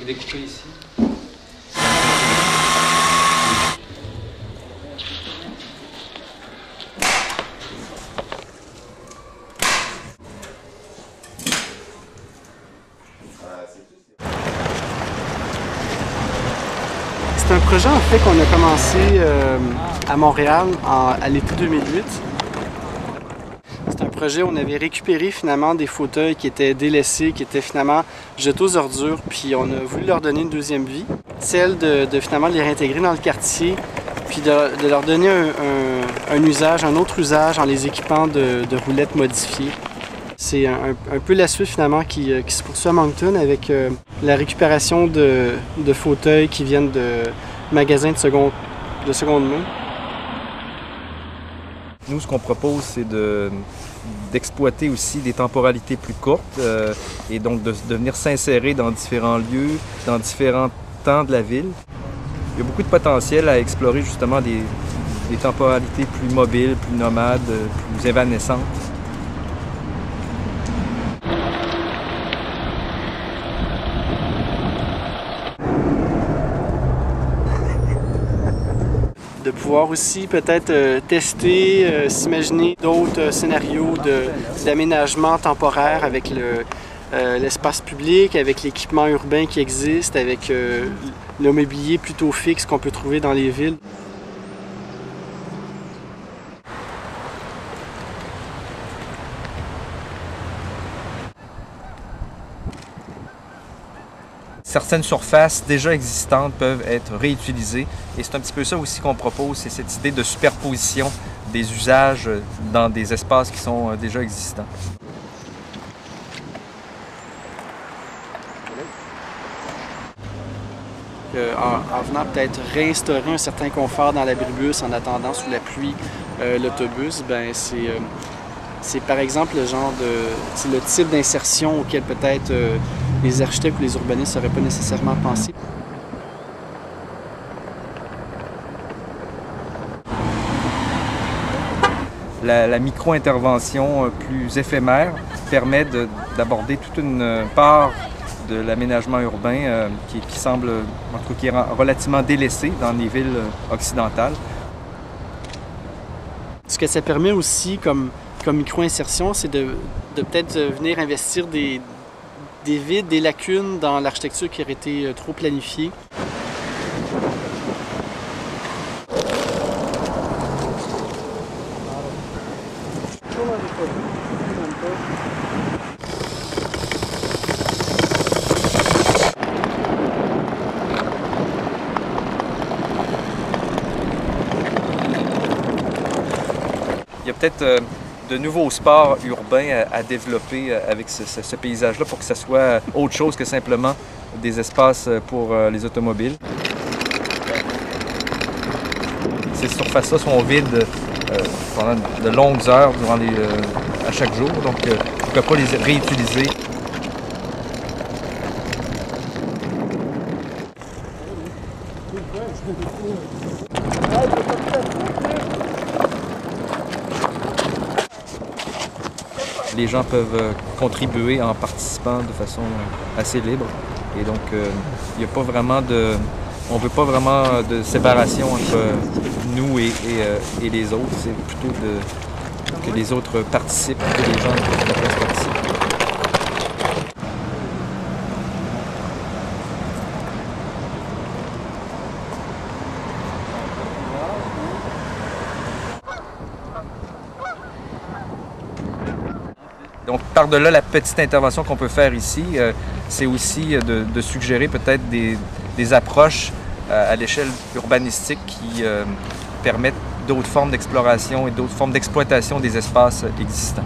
découper ici. C'est un projet en fait qu'on a commencé à Montréal à l'été 2008. C'est un projet où on avait récupéré finalement des fauteuils qui étaient délaissés, qui étaient finalement jetés aux ordures, puis on a voulu leur donner une deuxième vie, celle de finalement les réintégrer dans le quartier, puis de leur donner un usage, un autre usage en les équipant de roulettes modifiées. C'est un peu la suite finalement qui se poursuit à Moncton avec la récupération de fauteuils qui viennent de magasins de seconde main. Nous, ce qu'on propose, c'est d'exploiter aussi des temporalités plus courtes et donc de venir s'insérer dans différents lieux, dans différents temps de la ville. Il y a beaucoup de potentiel à explorer justement des temporalités plus mobiles, plus nomades, plus évanescentes. De pouvoir aussi peut-être tester, s'imaginer d'autres scénarios d'aménagement temporaire avec l'espace public, avec l'équipement urbain qui existe, avec le mobilier plutôt fixe qu'on peut trouver dans les villes. Certaines surfaces déjà existantes peuvent être réutilisées et c'est un petit peu ça aussi qu'on propose, c'est cette idée de superposition des usages dans des espaces qui sont déjà existants. En venant peut-être réinstaurer un certain confort dans l'abribus en attendant sous la pluie l'autobus, ben c'est par exemple le type d'insertion auquel peut-être les architectes ou les urbanistes n'auraient pas nécessairement pensé. La micro-intervention plus éphémère permet d'aborder toute une part de l'aménagement urbain qui semble, en tout cas, qui est relativement délaissé dans les villes occidentales. Ce que ça permet aussi comme micro-insertion, c'est de peut-être venir investir des vides, des lacunes dans l'architecture qui aurait été trop planifiée. Il y a peut-être de nouveaux sports urbains à développer avec ce paysage-là pour que ça soit autre chose que simplement des espaces pour les automobiles. Ces surfaces-là sont vides pendant de longues heures à chaque jour, donc pourquoi pas les réutiliser. Les gens peuvent contribuer en participant de façon assez libre. Et donc, il n'y a pas vraiment on ne veut pas vraiment de séparation entre nous et les autres. C'est plutôt que les autres participent, que les gens participent. Donc, par-delà la petite intervention qu'on peut faire ici, c'est aussi de suggérer peut-être des approches à l'échelle urbanistique qui permettent d'autres formes d'exploration et d'autres formes d'exploitation des espaces existants.